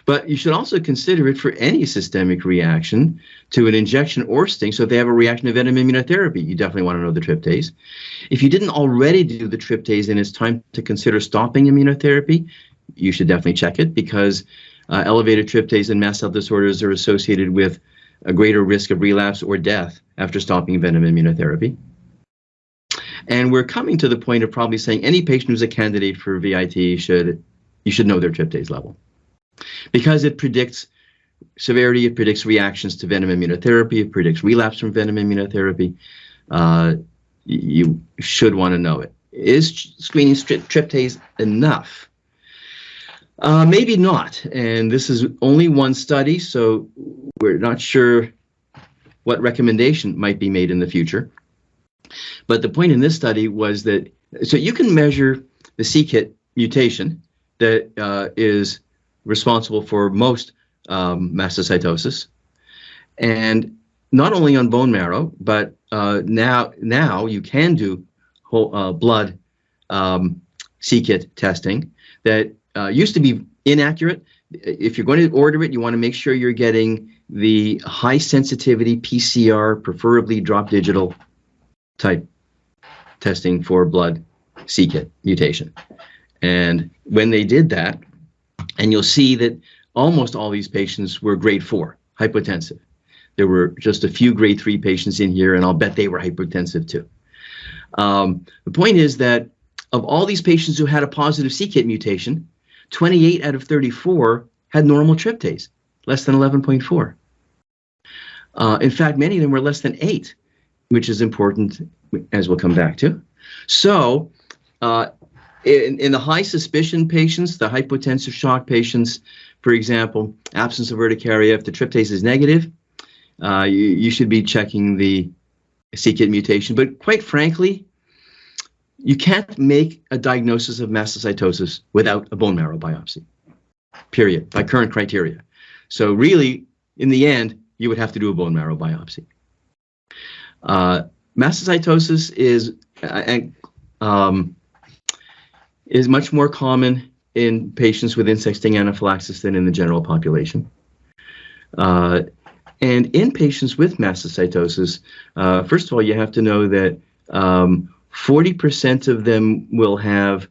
But you should also consider it for any systemic reaction to an injection or sting. So if they have a reaction to venom immunotherapy, you definitely want to know the tryptase. If you didn't already do the tryptase and it's time to consider stopping immunotherapy, you should definitely check it, because elevated tryptase and mast cell disorders are associated with a greater risk of relapse or death after stopping venom immunotherapy. And we're coming to the point of probably saying any patient who's a candidate for VIT, you should know their tryptase level, because it predicts severity, it predicts reactions to venom immunotherapy, it predicts relapse from venom immunotherapy. You should want to know it. Is screening tryptase enough? Maybe not, and this is only one study, so we're not sure what recommendation might be made in the future. But the point in this study was that, so you can measure the c-KIT mutation that is responsible for most mastocytosis, and not only on bone marrow, but now you can do whole blood c-KIT testing that used to be inaccurate. If you're going to order it, you want to make sure you're getting the high sensitivity PCR, preferably drop digital type testing for blood c-KIT mutation. And when they did that, and you'll see that almost all these patients were grade 4 hypotensive. There were just a few grade 3 patients in here, and I'll bet they were hypotensive too. The point is that of all these patients who had a positive c-KIT mutation, 28 out of 34 had normal tryptase, less than 11.4. In fact, many of them were less than 8, which is important, as we'll come back to. So in the high suspicion patients, the hypotensive shock patients, for example, absence of urticaria, if the tryptase is negative, you should be checking the c-KIT mutation. But quite frankly, you can't make a diagnosis of mastocytosis without a bone marrow biopsy, period, by current criteria. So really, in the end, you would have to do a bone marrow biopsy. Mastocytosis is much more common in patients with insect sting anaphylaxis than in the general population. And in patients with mastocytosis, first of all, you have to know that 40% of them will have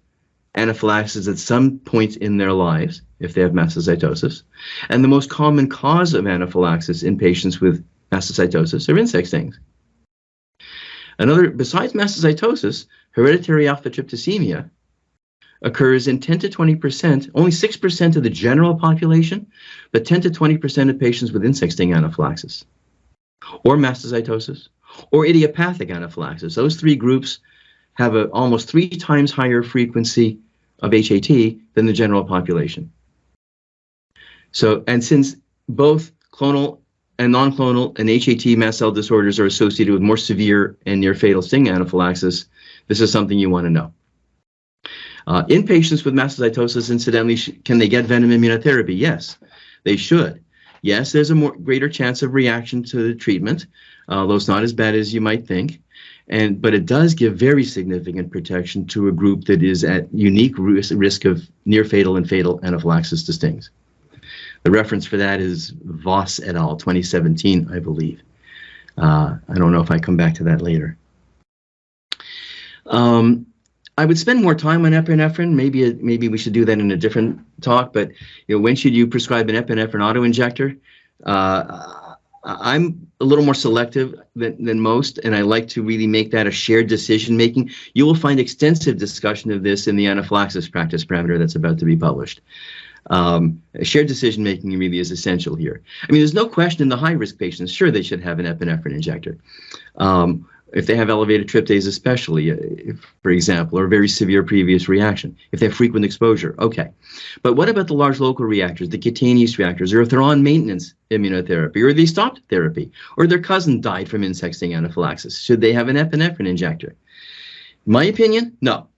anaphylaxis at some point in their lives if they have mastocytosis. And the most common cause of anaphylaxis in patients with mastocytosis are insect stings. Besides mastocytosis, hereditary alpha tryptosemia occurs in 10 to 20%, only 6% of the general population, but 10 to 20% of patients with insect sting anaphylaxis, or mastocytosis, or idiopathic anaphylaxis. Those 3 groups have an almost 3 times higher frequency of HAT than the general population. So, and since both clonal and non-clonal and HAT mast cell disorders are associated with more severe and near fatal sting anaphylaxis, this is something you want to know. In patients with mastocytosis, incidentally, can they get venom immunotherapy? Yes, they should. Yes, there's a greater chance of reaction to the treatment, though it's not as bad as you might think. But it does give very significant protection to a group that is at unique risk of near fatal and fatal anaphylaxis to stings. The reference for that is Voss et al. 2017, I believe. I don't know if I come back to that later. I would spend more time on epinephrine. Maybe we should do that in a different talk. But when should you prescribe an epinephrine autoinjector? I'm a little more selective than most, and I like to really make that a shared decision making. You will find extensive discussion of this in the anaphylaxis practice parameter that's about to be published. Shared decision making really is essential here. I mean, there's no question in the high risk patients, sure, they should have an epinephrine injector. If they have elevated tryptase especially, for example, or very severe previous reaction, if they have frequent exposure, okay. But what about the large local reactors, the cutaneous reactors, or if they're on maintenance immunotherapy, or they stopped therapy, or their cousin died from insect sting anaphylaxis? Should they have an epinephrine injector? My opinion, no.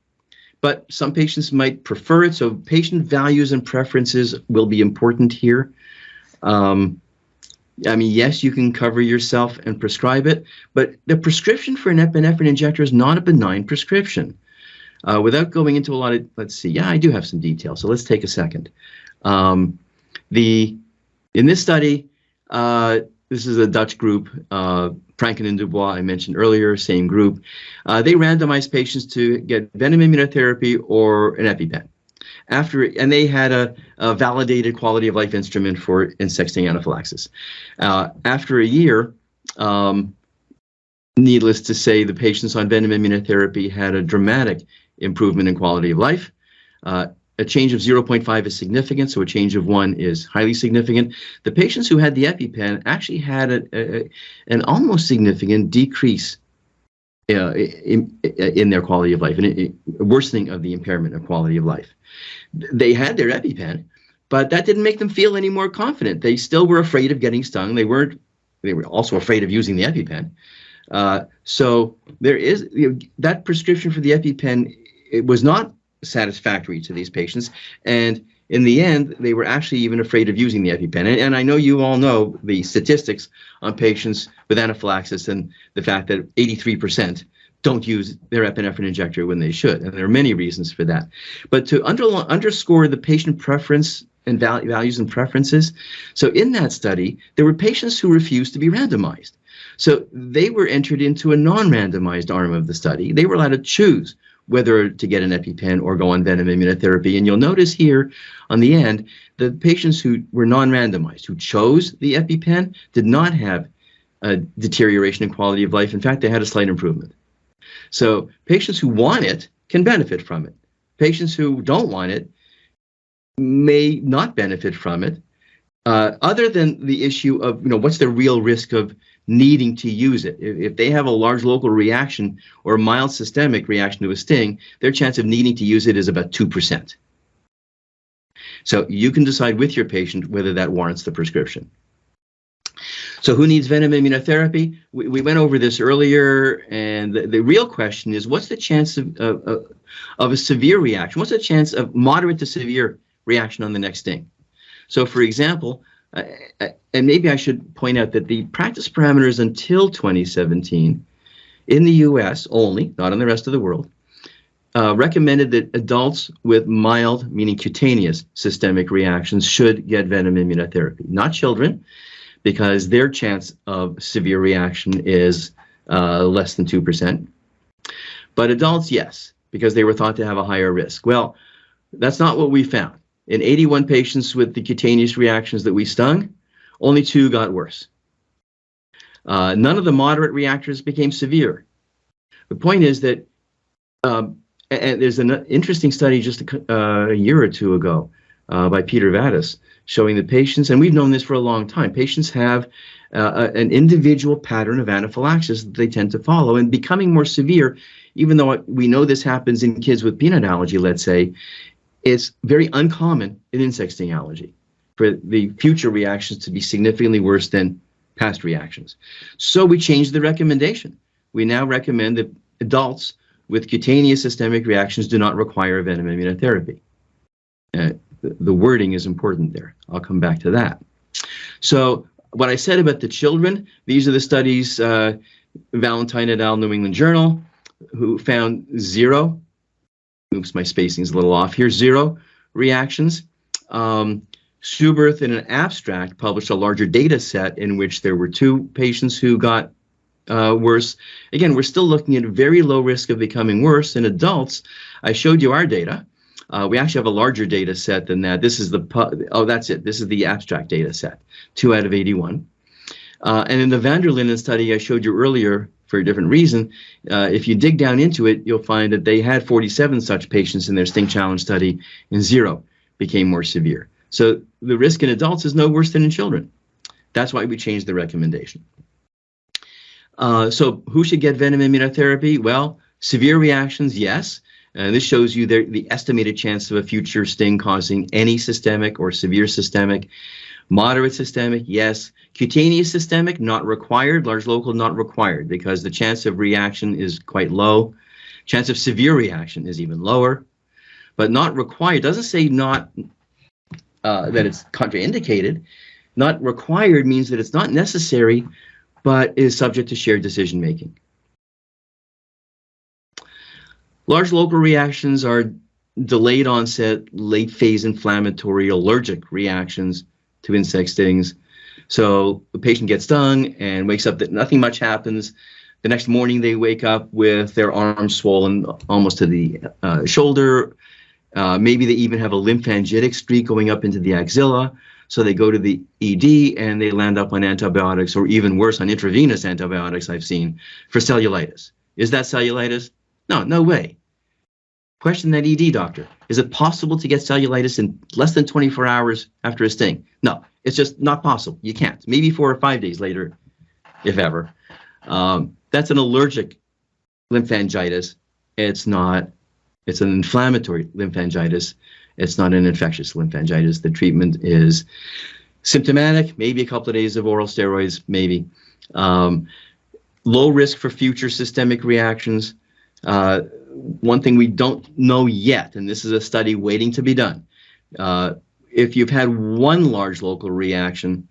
But some patients might prefer it, so patient values and preferences will be important here. I mean, yes, you can cover yourself and prescribe it, but the prescription for an epinephrine injector is not a benign prescription. Without going into a lot of, let's see, yeah, I do have some details, so let's take a second. In this study, this is a Dutch group, Pranken and Dubois, I mentioned earlier, same group. They randomized patients to get venom immunotherapy or an EpiPen. And they had a validated quality of life instrument for insect sting anaphylaxis. After a year, needless to say, the patients on venom immunotherapy had a dramatic improvement in quality of life. A change of 0.5 is significant, so a change of 1 is highly significant. The patients who had the EpiPen actually had an almost significant decrease in their quality of life, and a worsening of the impairment of quality of life. They had their EpiPen, but that didn't make them feel any more confident. They still were afraid of getting stung. They were also afraid of using the EpiPen. So there is that prescription for the EpiPen. It was not satisfactory to these patients, and in the end, they were actually even afraid of using the EpiPen. And I know you all know the statistics on patients with anaphylaxis and the fact that 83% don't use their epinephrine injector when they should. And there are many reasons for that. But to underscore the patient preference and values and preferences, so in that study, there were patients who refused to be randomized. So they were entered into a non-randomized arm of the study. They were allowed to choose whether to get an EpiPen or go on venom immunotherapy. And you'll notice here on the end, the patients who were non-randomized, who chose the EpiPen, did not have a deterioration in quality of life. In fact, they had a slight improvement. So patients who want it can benefit from it. Patients who don't want it may not benefit from it, other than the issue of, what's the real risk of needing to use it. If they have a large local reaction or a mild systemic reaction to a sting, their chance of needing to use it is about 2%. So you can decide with your patient whether that warrants the prescription. So who needs venom immunotherapy? We went over this earlier, and the real question is, what's the chance of a severe reaction? What's the chance of moderate to severe reaction on the next sting? So for example, and maybe I should point out that the practice parameters until 2017 in the US only, not in the rest of the world, recommended that adults with mild, meaning cutaneous, systemic reactions should get venom immunotherapy, not children, because their chance of severe reaction is less than 2%. But adults, yes, because they were thought to have a higher risk. Well, that's not what we found. In 81 patients with the cutaneous reactions that we stung, only 2 got worse. None of the moderate reactors became severe. The point is that, and there's an interesting study just a year or 2 ago by Peter Vadas showing that patients, and we've known this for a long time, patients have an individual pattern of anaphylaxis that they tend to follow, and becoming more severe, even though we know this happens in kids with peanut allergy, let's say, it's very uncommon in insect sting allergy for the future reactions to be significantly worse than past reactions. So we changed the recommendation. We now recommend that adults with cutaneous systemic reactions do not require venom immunotherapy. The wording is important there. I'll come back to that. So what I said about the children, these are the studies, Valentine et al. New England Journal, who found zero. Oops, my spacing's a little off here. Zero reactions. Suberth in an abstract published a larger data set in which there were 2 patients who got worse. Again, we're still looking at very low risk of becoming worse in adults. I showed you our data. We actually have a larger data set than that. This is that's it. This is the abstract data set, 2 out of 81. And in the van der Linden study I showed you earlier, for a different reason, if you dig down into it, you'll find that they had 47 such patients in their Sting Challenge study, and 0 became more severe. So the risk in adults is no worse than in children. That's why we changed the recommendation. So who should get venom immunotherapy? Well, severe reactions, yes. And this shows you the estimated chance of a future sting causing any systemic or severe systemic. Moderate systemic, yes. Cutaneous systemic, not required. Large local, not required, because the chance of reaction is quite low. Chance of severe reaction is even lower, but not required. Doesn't say not that it's contraindicated. Not required means that it's not necessary, but is subject to shared decision making. Large local reactions are delayed onset, late phase inflammatory allergic reactions to insect stings. So the patient gets stung and wakes up that nothing much happens. The next morning they wake up with their arm swollen almost to the shoulder. Maybe they even have a lymphangitic streak going up into the axilla. So they go to the ED and they land up on antibiotics, or even worse, on intravenous antibiotics I've seen for cellulitis. Is that cellulitis? No, no way. Question that ED doctor. Is it possible to get cellulitis in less than 24 hours after a sting? No, it's just not possible. You can't. Maybe 4 or 5 days later, if ever. That's an allergic lymphangitis. It's not. It's an inflammatory lymphangitis. It's not an infectious lymphangitis. The treatment is symptomatic, maybe a couple of days of oral steroids, maybe. Low risk for future systemic reactions. One thing we don't know yet, and this is a study waiting to be done, if you've had one large local reaction,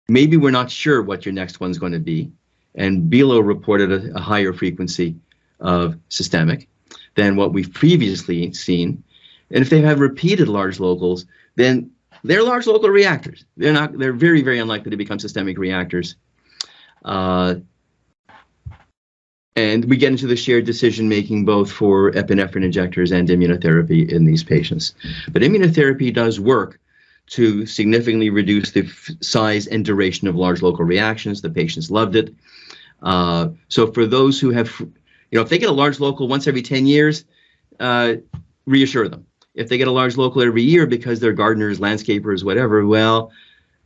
maybe we're not sure what your next one's going to be. And Bilo reported a higher frequency of systemic than what we've previously seen. And if they have repeated large locals, then they're large local reactors. They're very, very unlikely to become systemic reactors. And we get into the shared decision-making both for epinephrine injectors and immunotherapy in these patients. But immunotherapy does work to significantly reduce the size and duration of large local reactions. The patients loved it. So for those who have, if they get a large local once every 10 years, reassure them. If they get a large local every year because they're gardeners, landscapers, whatever, well,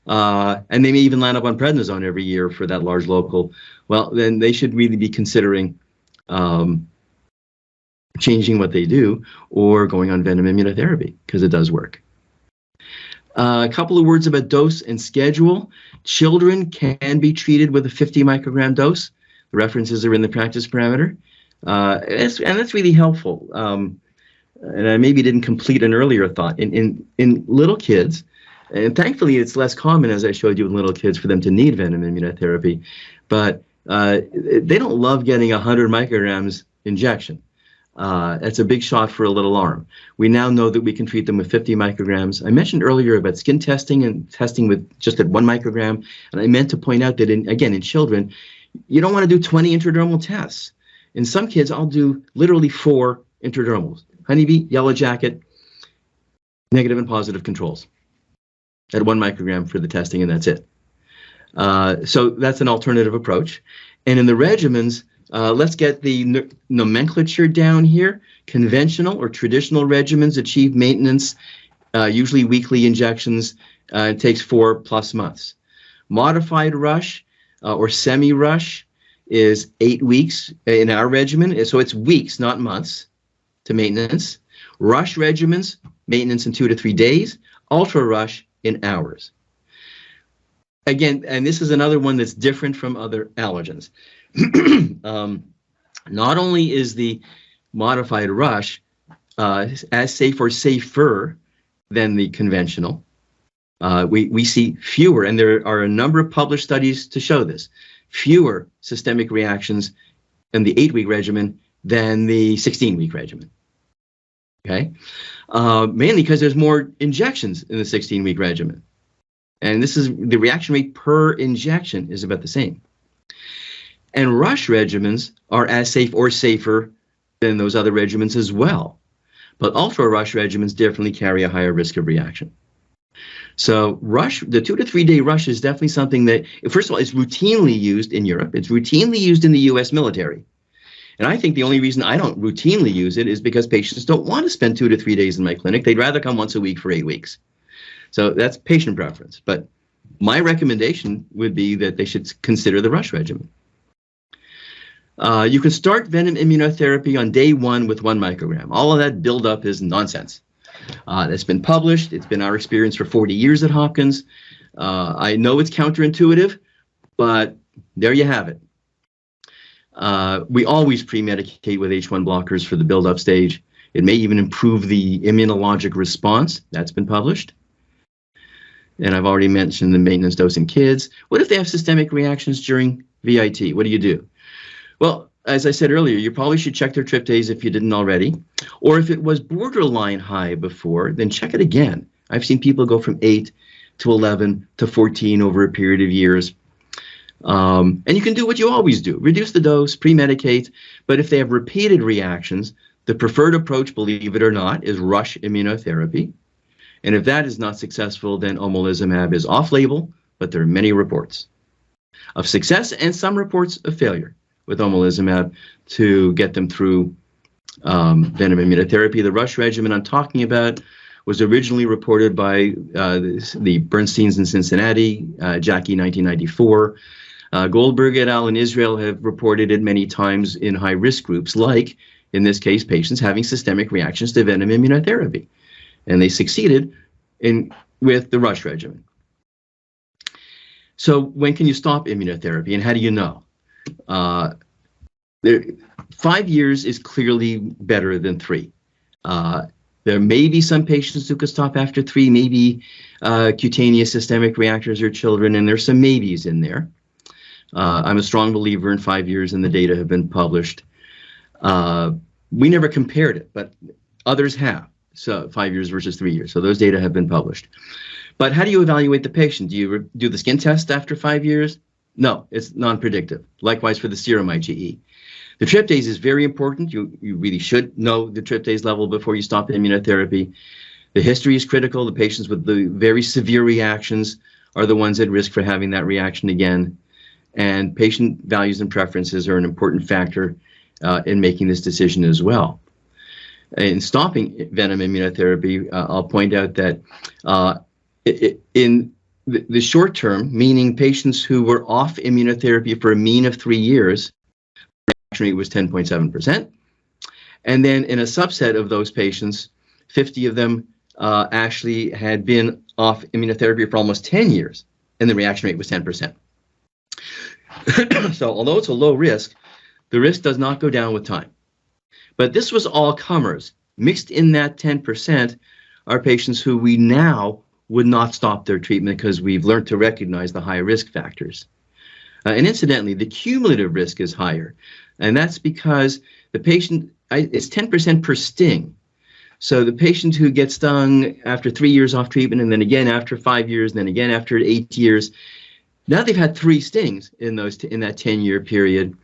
and they may even land up on prednisone every year for that large local, well, then they should really be considering changing what they do or going on venom immunotherapy, because it does work. A couple of words about dose and schedule. Children can be treated with a 50 microgram dose. The references are in the practice parameter. And that's really helpful. And I maybe didn't complete an earlier thought. In little kids, and thankfully it's less common, as I showed you, in little kids for them to need venom immunotherapy, but they don't love getting 100 micrograms injection. That's a big shot for a little arm. We now know that we can treat them with 50 micrograms. I mentioned earlier about skin testing and testing with just at 1 microgram. And I meant to point out that, in children, you don't want to do 20 intradermal tests. In some kids, I'll do literally 4 intradermals. Honeybee, yellow jacket, negative and positive controls at 1 microgram for the testing, and that's it. So that's an alternative approach. And in the regimens, let's get the nomenclature down here. Conventional or traditional regimens achieve maintenance, usually weekly injections. It takes 4+ months. Modified rush or semi-rush is 8 weeks in our regimen. So it's weeks, not months, to maintenance. Rush regimens, maintenance in 2 to 3 days. Ultra rush in hours. Again, and this is another one that's different from other allergens. Not only is the modified rush as safe or safer than the conventional. We see fewer, and there are a number of published studies to show this, fewer systemic reactions in the 8-week regimen than the 16-week regimen. Okay, mainly because there's more injections in the 16-week regimen. And this is the reaction rate per injection is about the same. And rush regimens are as safe or safer than those other regimens as well. But ultra rush regimens definitely carry a higher risk of reaction. So rush, the 2 to 3 day rush is definitely something that, first of all, it's routinely used in Europe. It's routinely used in the US military. And I think the only reason I don't routinely use it is because patients don't want to spend 2 to 3 days in my clinic. They'd rather come once a week for 8 weeks. So that's patient preference. But my recommendation would be that they should consider the rush regimen. You can start venom immunotherapy on day 1 with 1 microgram. All of that buildup is nonsense. That's been published. It's been our experience for 40 years at Hopkins. I know it's counterintuitive, but there you have it. We always pre-medicate with H1 blockers for the build-up stage. It may even improve the immunologic response. That's been published. And I've already mentioned the maintenance dose in kids. What if they have systemic reactions during VIT? What do you do? Well, as I said earlier, you probably should check their tryptase if you didn't already. Or if it was borderline high before, then check it again. I've seen people go from 8 to 11 to 14 over a period of years. And you can do what you always do. Reduce the dose, pre-medicate. But if they have repeated reactions, the preferred approach, believe it or not, is rush immunotherapy. And if that is not successful, then omalizumab is off-label, but there are many reports of success and some reports of failure with omalizumab to get them through venom immunotherapy. The rush regimen I'm talking about was originally reported by the Bernsteins in Cincinnati, Jackie 1994. Goldberg et al. In Israel have reported it many times in high-risk groups, like, in this case, patients having systemic reactions to venom immunotherapy. And they succeeded with the rush regimen. So when can you stop immunotherapy, and how do you know? 5 years is clearly better than 3. There may be some patients who could stop after 3, maybe cutaneous systemic reactors or children, and there's some maybes in there. I'm a strong believer in 5 years, and the data have been published. We never compared it, but others have. So 5 years versus 3 years. So those data have been published. But how do you evaluate the patient? Do you do the skin test after 5 years? No, it's non-predictive. Likewise for the serum IgE. The tryptase is very important. You really should know the tryptase level before you stop immunotherapy. The history is critical. The patients with the very severe reactions are the ones at risk for having that reaction again. And patient values and preferences are an important factor in making this decision as well. In stopping venom immunotherapy, I'll point out that in the short term, meaning patients who were off immunotherapy for a mean of 3 years, the reaction rate was 10.7%. And then in a subset of those patients, 50 of them actually had been off immunotherapy for almost 10 years, and the reaction rate was 10%. So although it's a low risk, the risk does not go down with time. But this was all comers. Mixed in that 10% are patients who we now would not stop their treatment because we've learned to recognize the high risk factors. And incidentally, the cumulative risk is higher. And that's because the patient, it's 10% per sting. So the patient who gets stung after 3 years off treatment, and then again after 5 years, and then again after 8 years, now they've had 3 stings in that 10-year period.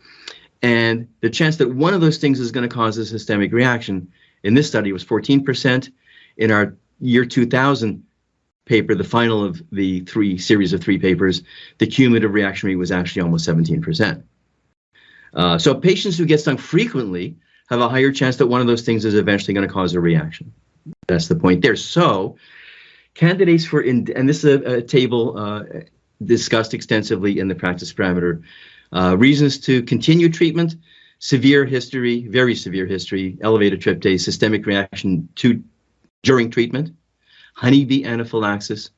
And the chance that one of those things is going to cause a systemic reaction in this study was 14%. In our year 2000 paper, the final of the series of 3 papers, the cumulative reaction rate was actually almost 17%. So patients who get stung frequently have a higher chance that one of those things is eventually going to cause a reaction. That's the point there. So candidates for, and this is a table discussed extensively in the practice parameter. Reasons to continue treatment: severe history, very severe history, elevated tryptase, systemic reaction during treatment, honeybee anaphylaxis,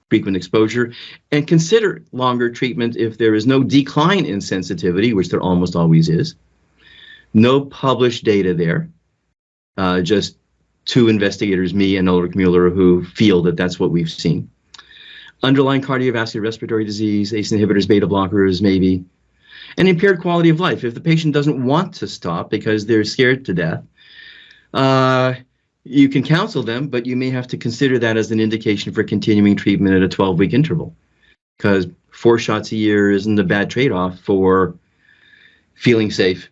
frequent exposure, and consider longer treatment if there is no decline in sensitivity, which there almost always is. No published data there. just two investigators, me and Ulrich Mueller, who feel that that's what we've seen. Underlying cardiovascular respiratory disease, ACE inhibitors, beta blockers, maybe. And impaired quality of life. If the patient doesn't want to stop because they're scared to death, you can counsel them, but you may have to consider that as an indication for continuing treatment at a 12-week interval, because 4 shots a year isn't a bad trade-off for feeling safe.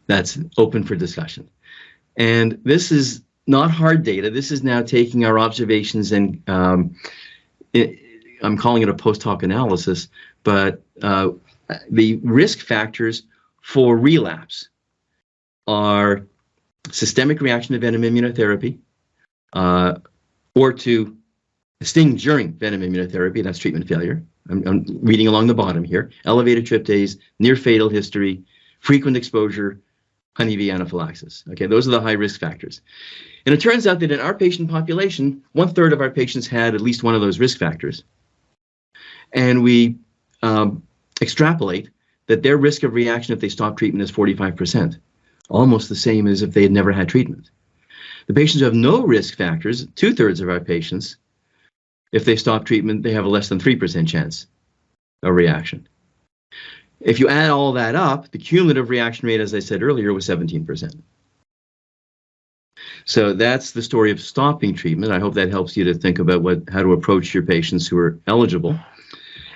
That's open for discussion. And this is not hard data. This is now taking our observations and I'm calling it a post hoc analysis, but the risk factors for relapse are systemic reaction to venom immunotherapy, or to sting during venom immunotherapy, that's treatment failure. I'm reading along the bottom here. Elevated tryptase, near fatal history, frequent exposure, honeybee anaphylaxis. Okay, those are the high risk factors. And it turns out that in our patient population, 1/3 of our patients had at least one of those risk factors. And we extrapolate that their risk of reaction if they stop treatment is 45%, almost the same as if they had never had treatment. The patients who have no risk factors, 2/3 of our patients, if they stop treatment, they have a less than 3% chance of reaction. If you add all that up, the cumulative reaction rate, as I said earlier, was 17%. So that's the story of stopping treatment. I hope that helps you to think about how to approach your patients who are eligible.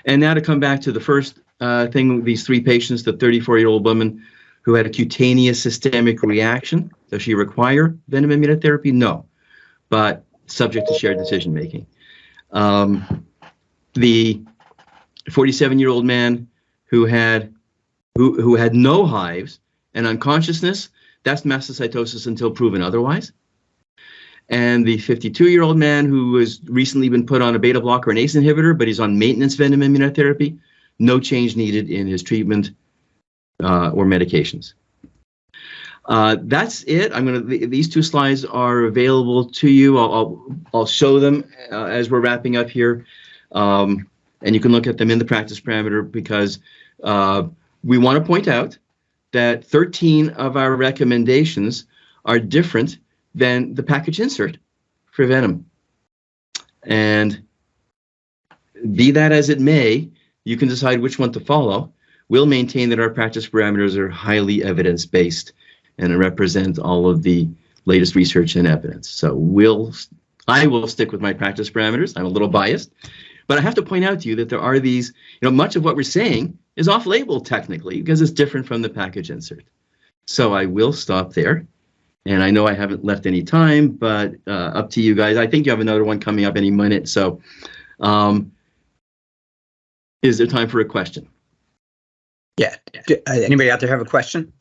And now to come back to the first thing, these 3 patients, the 34-year-old woman who had a cutaneous systemic reaction. Does she require venom immunotherapy? No, but subject to shared decision making. The 47-year-old man who had no hives and unconsciousness, that's mastocytosis until proven otherwise. And the 52-year-old man who has recently been put on a beta blocker and ACE inhibitor, but he's on maintenance venom immunotherapy, no change needed in his treatment or medications. That's it. These 2 slides are available to you. I'll show them as we're wrapping up here, and you can look at them in the practice parameter, because we want to point out that 13 of our recommendations are different than the package insert for venom. And be that as it may, you can decide which one to follow. We'll maintain that our practice parameters are highly evidence-based and represent all of the latest research and evidence. So I will stick with my practice parameters. I'm a little biased, but I have to point out to you that there are these, much of what we're saying is off-label technically because it's different from the package insert. So I will stop there. And I know I haven't left any time, but up to you guys. I think you have another one coming up any minute. So is there time for a question? Yeah. Anybody out there have a question?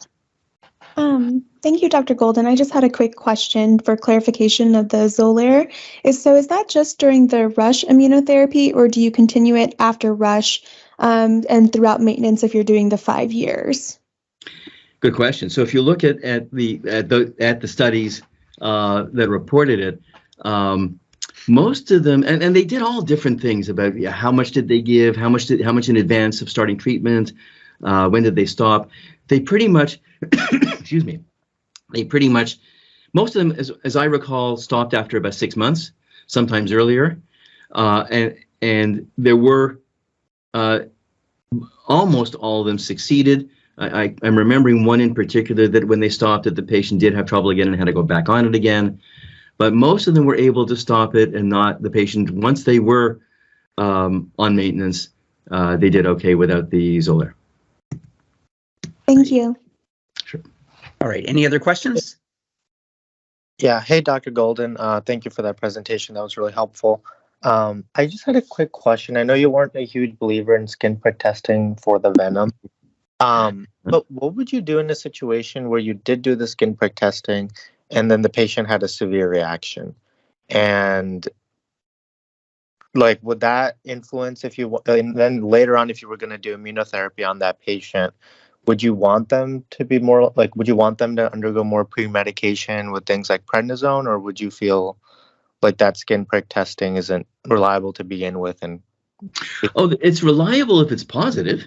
Thank you, Dr. Golden. I just had a quick question for clarification of the Xolair. Is that just during the rush immunotherapy, or do you continue it after rush and throughout maintenance if you're doing the 5 years? Good question. So if you look at the studies that reported it, most of them, and they did all different things about how much did they give, how much in advance of starting treatment, when did they stop. They pretty much, excuse me, most of them, as I recall, stopped after about 6 months, sometimes earlier, and there were almost all of them succeeded. I'm remembering one in particular that when they stopped it, the patient did have trouble again and had to go back on it again. But most of them were able to stop it, and not the patient. Once they were on maintenance, they did okay without the Xolair. Thank you. Sure. All right. Any other questions? Yeah. Hey, Dr. Golden. Thank you for that presentation. That was really helpful. I just had a quick question. I know you weren't a huge believer in skin prick testing for the venom. But what would you do in a situation where you did do the skin prick testing and then the patient had a severe reaction? And would that influence and then later on, if you were going to do immunotherapy on that patient, would you want them to be more would you want them to undergo more pre-medication with things like prednisone, or would you feel like that skin prick testing isn't reliable to begin with? And it's reliable if it's positive.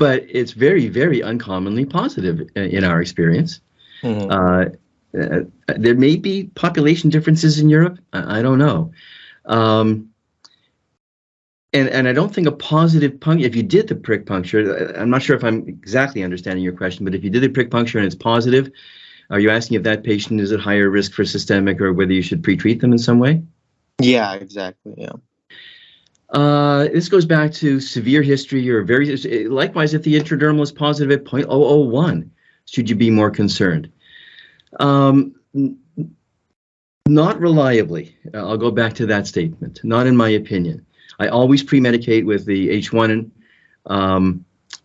but it's very, very uncommonly positive in our experience. Mhm. There may be population differences in Europe. I don't know. And I don't think a positive puncture, if you did the prick puncture, I'm not sure if I'm exactly understanding your question, but if you did the prick puncture and it's positive, are you asking if that patient is at higher risk for systemic or whether you should pre-treat them in some way? Yeah, exactly. Yeah. This goes back to severe history or very, likewise, if the intradermal is positive at 0.001, should you be more concerned? Not reliably. I'll go back to that statement. Not in my opinion. I always pre-medicate with the H1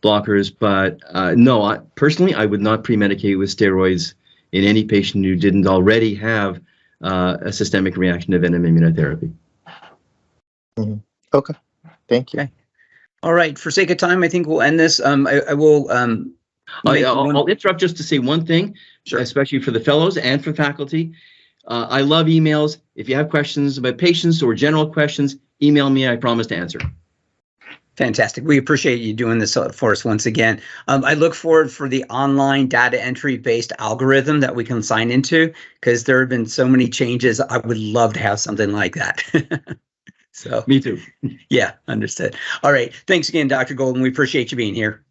blockers, but no, personally, I would not pre-medicate with steroids in any patient who didn't already have a systemic reaction to venom immunotherapy. Mhm. Okay. Thank you. Okay. All right. For sake of time, I think we'll end this. I will. I'll interrupt just to say one thing, Sure. especially for the fellows and for faculty. I love emails. If you have questions about patients or general questions, email me. I promise to answer. Fantastic. We appreciate you doing this for us once again. I look forward for the online data entry based algorithm that we can sign into, because there have been so many changes. I would love to have something like that. So Me too. yeah, understood. All right. Thanks again, Dr. Golden. We appreciate you being here.